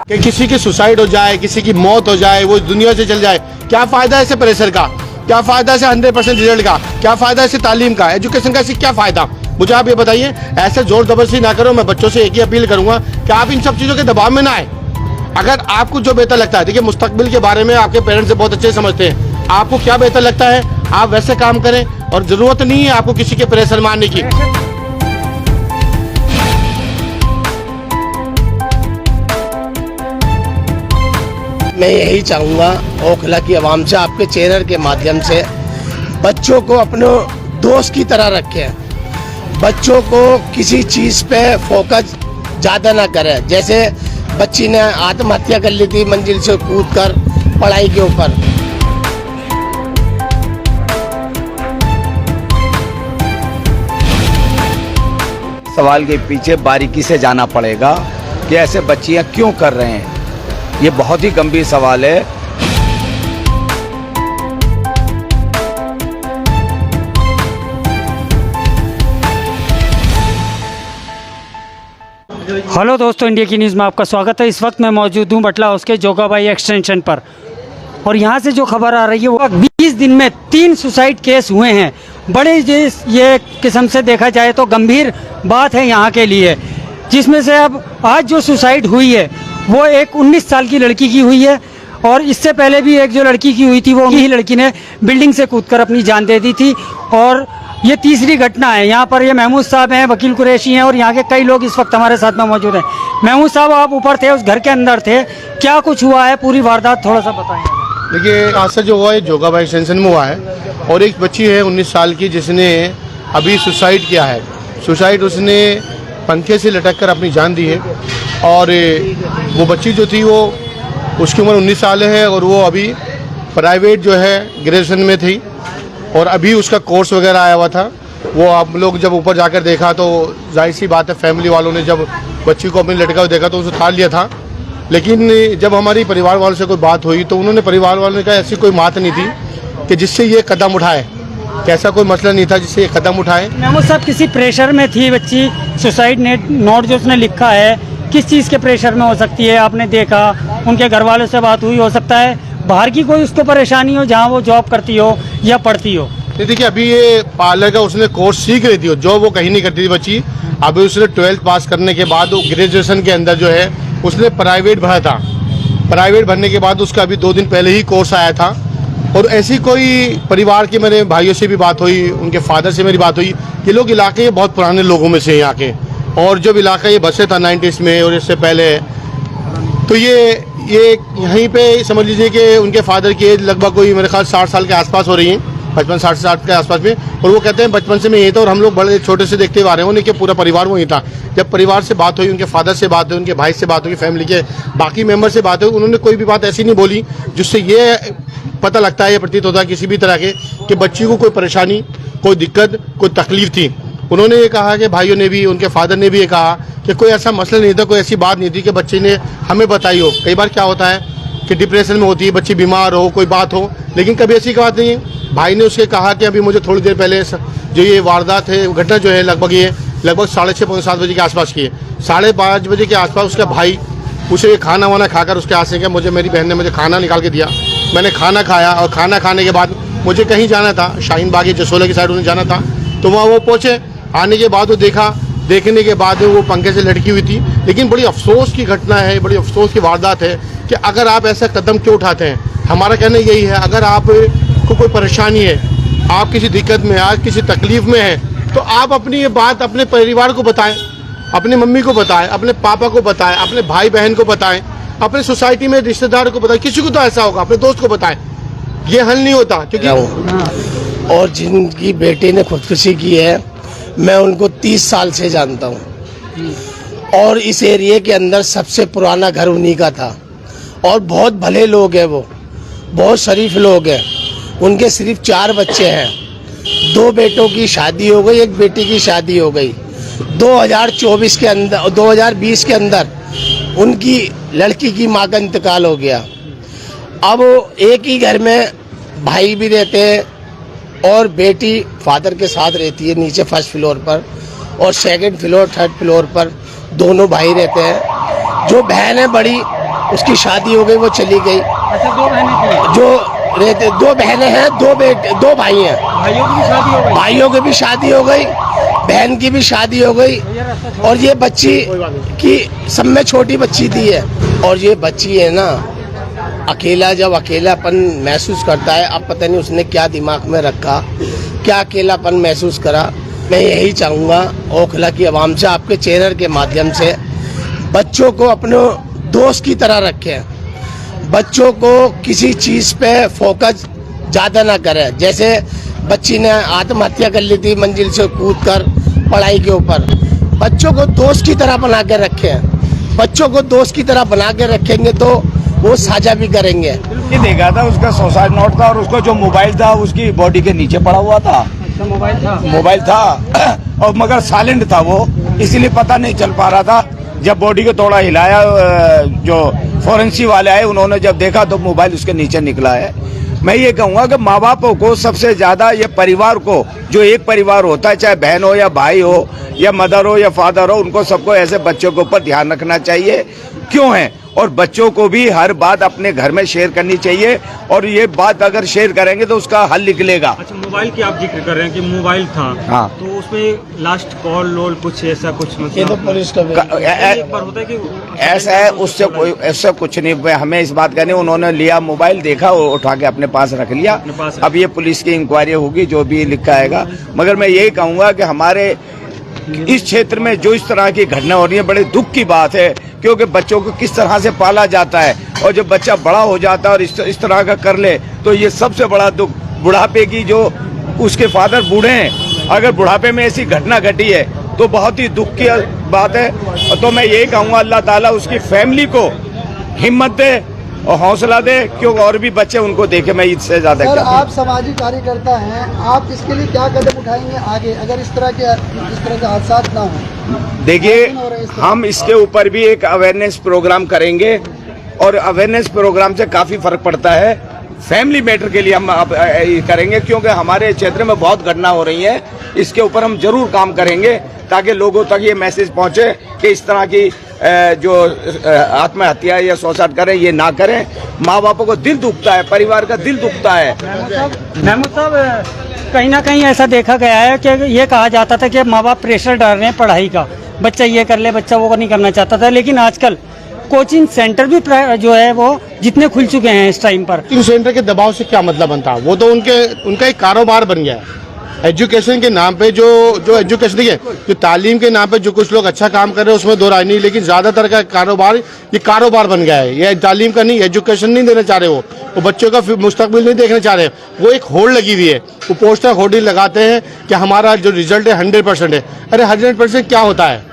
कि किसी की सुसाइड हो जाए, किसी की मौत हो जाए, वो दुनिया से चल जाए, क्या फायदा है इसे प्रेशर का, क्या फायदा है 100% रिजल्ट का, क्या फायदा है इसे तालीम का, एजुकेशन का, इसे क्या फायदा। मुझे आप ये बताइए, ऐसे जोर जबरदस्ती ना करो। मैं बच्चों से एक ही अपील करूंगा कि आप इन सब चीज़ों के दबाव में ना आए। अगर आपको जो बेहतर लगता है, देखिए मुस्तकबिल के बारे में आपके पेरेंट्स बहुत अच्छे समझते हैं, आपको क्या बेहतर लगता है आप वैसे काम करें, और ज़रूरत नहीं है आपको किसी के प्रेशर मारने की। मैं यही चाहूँगा ओखला की आवाम से, आपके चैनल के माध्यम से, बच्चों को अपने दोस्त की तरह रखें। बच्चों को किसी चीज़ पे फोकस ज़्यादा ना करें। जैसे बच्ची ने आत्महत्या कर ली थी मंजिल से कूदकर पढ़ाई के ऊपर। सवाल के पीछे बारीकी से जाना पड़ेगा कि ऐसे बच्चियां क्यों कर रहे हैं। ये बहुत ही गंभीर सवाल है। हेलो दोस्तों, इंडिया की न्यूज़ में आपका स्वागत है। इस वक्त मैं मौजूद हूँ बटला हाउस के जोगाबाई एक्सटेंशन पर, और यहाँ से जो खबर आ रही है वो 20 दिन में 3 सुसाइड केस हुए हैं। बड़े ये किस्म से देखा जाए तो गंभीर बात है यहाँ के लिए, जिसमें से अब आज जो सुसाइड हुई है वो एक 19 साल की लड़की की हुई है, और इससे पहले भी एक जो लड़की की हुई थी वो ही लड़की ने बिल्डिंग से कूदकर अपनी जान दे दी थी। और ये तीसरी घटना है। यहाँ पर ये महमूद साहब हैं, वकील कुरैशी हैं, और यहाँ के कई लोग इस वक्त हमारे साथ में मौजूद हैं। महमूद साहब, आप ऊपर थे, उस घर के अंदर थे, क्या कुछ हुआ है, पूरी वारदात थोड़ा सा बताएं। देखिए, आज से जो हुआ है जोगाबाई एक्सटेंशन में हुआ है, और एक बच्ची है 19 साल की जिसने अभी सुसाइड किया है। सुसाइड उसने पंखे से लटक कर अपनी जान दी है, और वो बच्ची जो थी वो उसकी उम्र 19 साल है, और वो अभी प्राइवेट जो है ग्रेजुएशन में थी, और अभी उसका कोर्स वगैरह आया हुआ था। वो आप लोग जब ऊपर जाकर देखा तो जाहिर सी बात है फैमिली वालों ने जब बच्ची को अपनी लटका हुआ देखा तो उसे उतार लिया था। लेकिन जब हमारी परिवार वालों से कोई बात हुई तो उन्होंने परिवार वालों ने कहा ऐसी कोई बात नहीं थी कि जिससे ये कदम उठाए, कि ऐसा कोई मसला नहीं था जिससे ये कदम उठाए। महमूद साहब, किसी प्रेशर में थी बच्ची? सुसाइड नोट जो उसने लिखा है किस चीज़ के प्रेशर में हो सकती है? आपने देखा, उनके घर वालों से बात हुई, हो सकता है बाहर की कोई उसको परेशानी हो जहाँ वो जॉब करती हो या पढ़ती हो। देखिए, अभी ये पार्लर का उसने कोर्स सीख रही थी, जॉब वो कहीं नहीं करती थी बच्ची। अभी उसने 12th पास करने के बाद ग्रेजुएशन के अंदर जो है उसने प्राइवेट भरा था। प्राइवेट भरने के बाद उसका अभी 2 दिन पहले ही कोर्स आया था। और ऐसी कोई परिवार के मेरे भाइयों से भी बात हुई, उनके फादर से मेरी बात हुई। ये लोग इलाके के बहुत पुराने लोगों में से यहाँ के, और जब इलाका ये बसे था 90s में और इससे पहले, तो ये यहीं पे समझ लीजिए कि उनके फादर की एज लगभग कोई मेरे ख्याल 60 साल के आसपास हो रही है, 55-60 के आसपास में। और वो कहते हैं बचपन से मैं यही था, और हम लोग बड़े छोटे से देखते हुए आ रहे हैं, उनके पूरा परिवार वहीं था। जब परिवार से बात हुई, उनके फादर से बात हुई, उनके भाई से बात हुई, फैमिली के बाकी मेंबर से बात हुई, उन्होंने कोई भी बात ऐसी नहीं बोली जिससे ये पता लगता है, ये प्रतीत होता है किसी भी तरह के कि बच्ची को कोई परेशानी, कोई दिक्कत, कोई तकलीफ थी। उन्होंने ये कहा कि भाइयों ने भी, उनके फादर ने भी ये कहा कि कोई ऐसा मसला नहीं था, कोई ऐसी बात नहीं थी कि बच्चे ने हमें बताई हो। कई बार क्या होता है कि डिप्रेशन में होती है बच्ची, बीमार हो, कोई बात हो, लेकिन कभी ऐसी बात नहीं है। भाई ने उसके कहा कि अभी मुझे थोड़ी देर पहले जो ये वारदात है, घटना जो है लगभग 6:30-7 बजे के आसपास की है। 5:30 बजे के आसपास उसका भाई उसे खाना वाना खाकर उसके हाथ से, मुझे मेरी बहन ने मुझे खाना निकाल के दिया, मैंने खाना खाया, और खाना खाने के बाद मुझे कहीं जाना था, शाहीन बाग जसोला की साइड उन्हें जाना था। तो वहाँ वो पहुँचे, आने के बाद वो देखने के बाद वो पंखे से लटकी हुई थी। लेकिन बड़ी अफसोस की घटना है, बड़ी अफसोस की वारदात है कि अगर आप ऐसा कदम क्यों उठाते हैं। हमारा कहना यही है, अगर आप को कोई परेशानी है, आप किसी दिक्कत में, आप किसी तकलीफ में हैं, तो आप अपनी ये बात अपने परिवार को बताएं, अपनी मम्मी को बताएं, अपने पापा को बताएं, अपने भाई बहन को बताएं, अपने सोसाइटी में रिश्तेदार को बताएं, किसी को तो ऐसा होगा, अपने दोस्त को बताएं। ये हल नहीं होता क्योंकि और जिनकी बेटे ने खुदकुशी की है, मैं उनको 30 साल से जानता हूँ, और इस एरिया के अंदर सबसे पुराना घर उन्हीं का था, और बहुत भले लोग हैं, वो बहुत शरीफ लोग हैं। उनके सिर्फ 4 बच्चे हैं, 2 बेटों की शादी हो गई, 1 बेटी की शादी हो गई। 2024 के अंदर, 2020 के अंदर उनकी लड़की की माँ का इंतकाल हो गया। अब एक ही घर में भाई भी रहते हैं, और बेटी फादर के साथ रहती है नीचे 1st फ्लोर पर, और 2nd फ्लोर 3rd फ्लोर पर दोनों भाई रहते हैं। जो बहन है बड़ी, उसकी शादी हो गई, वो चली गई। अच्छा, 2 बहनें थी, जो रहते 2 बहनें हैं, 2 बेटे, 2 भाई हैं। भाइयों की भी शादी हो गई। भाइयों की भी शादी हो गई, बहन की भी शादी हो गई, और ये बच्ची की सब में छोटी बच्ची थी है। और ये बच्ची है ना, अकेला जब अकेलापन महसूस करता है, अब पता नहीं उसने क्या दिमाग में रखा, क्या अकेलापन महसूस करा। मैं यही चाहूँगा ओखला की आवाम से, आपके चैनल के माध्यम से, बच्चों को अपने दोस्त की तरह रखें। बच्चों को किसी चीज़ पे फोकस ज़्यादा ना करें। जैसे बच्ची ने आत्महत्या कर ली थी मंजिल से कूदकर पढ़ाई के ऊपर। बच्चों को दोस्त की तरह बना के रखें। बच्चों को दोस्त की तरह बना के रखेंगे तो वो साझा भी करेंगे। ये देखा था, उसका सुसाइड नोट था और उसका जो मोबाइल था उसकी बॉडी के नीचे पड़ा हुआ था। अच्छा, मोबाइल था और मगर साइलेंट था वो, इसीलिए पता नहीं चल पा रहा था। जब बॉडी को थोड़ा हिलाया, जो फॉरेंसिक वाले आए, उन्होंने जब देखा तो मोबाइल उसके नीचे निकला है। मैं ये कहूँगा कि माँ बापों को सबसे ज्यादा, ये परिवार को, जो एक परिवार होता है, चाहे बहन हो या भाई हो या मदर हो या फादर हो, उनको सबको ऐसे बच्चों के ऊपर ध्यान रखना चाहिए। क्यों है, और बच्चों को भी हर बात अपने घर में शेयर करनी चाहिए, और ये बात अगर शेयर करेंगे तो उसका हल निकलेगा। अच्छा, मोबाइल की आप जिक्र कर रहे हैं कि मोबाइल था, हाँ। तो उसमें लास्ट कॉल लोल कुछ ऐसा कुछ ये तो मतलब पुलिस का एक बार होता है कि ऐसा है, उससे कोई ऐसा कुछ नहीं। हमें इस बात करनी, उन्होंने लिया मोबाइल, देखा, वो उठा के अपने पास रख लिया। पास अब ये पुलिस की इंक्वायरी होगी, जो भी लिखा आएगा। मगर मैं यही कहूँगा कि हमारे इस क्षेत्र में जो इस तरह की घटना हो रही है, बड़े दुख की बात है। क्योंकि बच्चों को किस तरह से पाला जाता है, और जब बच्चा बड़ा हो जाता है और इस तरह का कर ले, तो ये सबसे बड़ा दुख। बुढ़ापे की, जो उसके फादर बूढ़े हैं, अगर बुढ़ापे में ऐसी घटना घटी है तो बहुत ही दुख की बात है। तो मैं यही कहूँगा, अल्लाह ताला उसकी फैमिली को हिम्मत दे और हौसला दे, क्योंकि और भी बच्चे उनको देखे। मैं इससे ज्यादा सर, क्या आप सामाजिक कार्यकर्ता हैं, आप इसके लिए क्या कदम उठाएंगे आगे, अगर इस तरह के हादसा ना हो? देखिए, हम इसके ऊपर भी एक अवेयरनेस प्रोग्राम करेंगे, और अवेयरनेस प्रोग्राम से काफी फर्क पड़ता है। फैमिली मैटर के लिए हम अब करेंगे, क्योंकि हमारे क्षेत्र में बहुत घटना हो रही है। इसके ऊपर हम जरूर काम करेंगे, ताकि लोगों तक ये मैसेज पहुंचे कि इस तरह की जो आत्महत्या या सुसाइड करें, ये ना करें। माँ बापों को दिल दुखता है, परिवार का दिल दुखता है। महमूद साहब, कहीं ना कहीं ऐसा देखा गया है कि ये कहा जाता था कि माँ बाप प्रेशर डाल रहे हैं पढ़ाई का, बच्चा ये कर ले, बच्चा वो नहीं करना चाहता था। लेकिन आजकल कोचिंग सेंटर भी जो है वो जितने खुल चुके हैं इस टाइम पर। कोचिंग सेंटर के दबाव से क्या मतलब बनता है? वो तो उनका एक कारोबार बन गया है। एजुकेशन के नाम पे जो एजुकेशन, देखिए, जो तालीम के नाम पे जो कुछ लोग अच्छा काम कर रहे हैं उसमें दो राय नहीं, लेकिन ज्यादातर का कारोबार, ये कारोबार बन गया है। ये तालीम का नहीं, एजुकेशन नहीं देना चाह रहे, वो बच्चों का मुस्तकबिल नहीं देखना चाह रहे। वो एक होड़ लगी हुई है, वो पोस्टर होर्डिंग लगाते हैं कि हमारा जो रिजल्ट है 100% है। अरे 100% क्या होता है?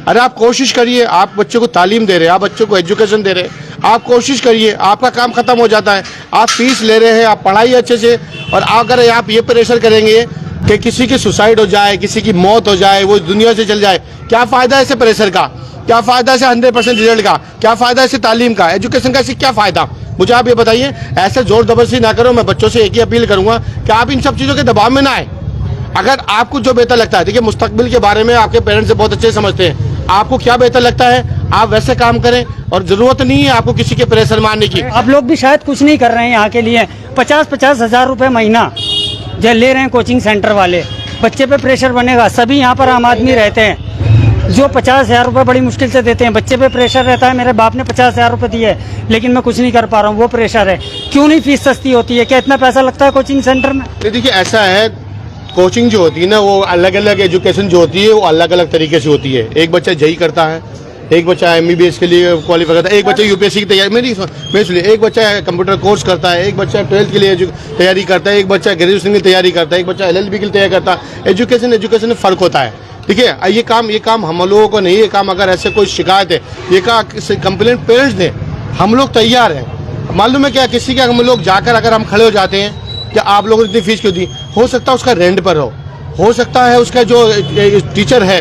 अरे आप कोशिश करिए, आप बच्चों को तालीम दे रहे हैं, आप बच्चों को एजुकेशन दे रहे हैं, आप कोशिश करिए, आपका काम खत्म हो जाता है। आप फीस ले रहे हैं, आप पढ़ाई अच्छे से, और अगर आप ये प्रेशर करेंगे कि किसी की सुसाइड हो जाए, किसी की मौत हो जाए, वो दुनिया से चल जाए, क्या फायदा है ऐसे प्रेशर का? क्या फायदा है 100% रिजल्ट का? क्या फायदा है इससे तालीम का, एजुकेशन का? इससे क्या फायदा? मुझे आप ये बताइए। ऐसे जोर जबरदस्ती ना करो। मैं बच्चों से एक ही अपील करूंगा कि आप इन सब चीजों के दबाव में ना आए। अगर आपको जो बेहतर लगता है, देखिए, मुस्तकबिल के बारे में आपके पेरेंट्स से बहुत अच्छे समझते हैं, आपको क्या बेहतर लगता है आप वैसे काम करें, और जरूरत नहीं है आपको किसी के प्रेशर मारने की। आप लोग भी शायद कुछ नहीं कर रहे हैं यहाँ के लिए। 50-50 हज़ार रुपये महीना जो ले रहे हैं कोचिंग सेंटर वाले, बच्चे पे प्रेशर बनेगा। सभी यहाँ पर आम आदमी रहते हैं जो 50,000 रुपये बड़ी मुश्किल से देते हैं, बच्चे पे प्रेशर रहता है। मेरे बाप ने 50,000 रुपये दिए, लेकिन मैं कुछ नहीं कर पा रहा हूँ, वो प्रेशर है। क्यों नहीं फीस सस्ती होती है? क्या इतना पैसा लगता है कोचिंग सेंटर में? देखिए, ऐसा है, कोचिंग जो होती है ना, वो अलग अलग एजुकेशन जो होती है वो अलग अलग तरीके से होती है। एक बच्चा जेई करता है, एक बच्चा MBBS के लिए क्वालिफाई करता है, एक बच्चा UPSC की तैयारी, मेरी सुनिए, एक बच्चा कंप्यूटर कोर्स करता है, एक बच्चा 12th के लिए तैयारी करता है, एक बच्चा ग्रेजुएशन की तैयारी करता है, एक बच्चा LLB के लिए तैयारी करता है। एजुकेशन में फ़र्क होता है। ठीक है, ये काम हम लोगों को नहीं, ये काम अगर ऐसे कोई शिकायत है, ये का कंप्लेंट पेरेंट्स दें, हम लोग तैयार हैं। मालूम है क्या, किसी के हम लोग जाकर अगर हम खड़े हो जाते हैं कि आप लोगों ने इतनी फीस क्यों दी, हो सकता है उसका रेंट पर हो सकता है उसका जो टीचर है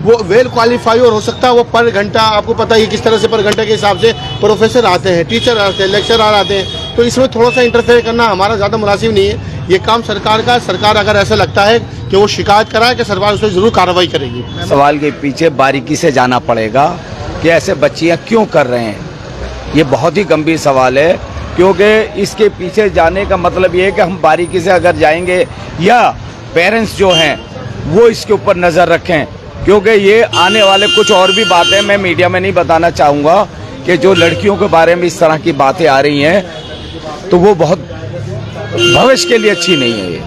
वो वेल क्वालिफाई, और हो सकता है वो पर घंटा, आपको पता है किस तरह से पर घंटे के हिसाब से प्रोफेसर आते हैं, टीचर आते हैं, लेक्चरर आते हैं। तो इसमें थोड़ा सा इंटरफेयर करना हमारा ज़्यादा मुनासिब नहीं है। ये काम सरकार का, सरकार अगर ऐसा लगता है कि वो शिकायत कराए कि सरकार उस पर जरूर कार्रवाई करेगी। सवाल के पीछे बारीकी से जाना पड़ेगा कि ऐसे बच्चियां क्यों कर रहे हैं। ये बहुत ही गंभीर सवाल है, क्योंकि इसके पीछे जाने का मतलब ये है कि हम बारीकी से अगर जाएंगे या पेरेंट्स जो हैं वो इसके ऊपर नज़र रखें, क्योंकि ये आने वाले कुछ और भी बातें मैं मीडिया में नहीं बताना चाहूँगा कि जो लड़कियों के बारे में इस तरह की बातें आ रही हैं तो वो बहुत भविष्य के लिए अच्छी नहीं है ये।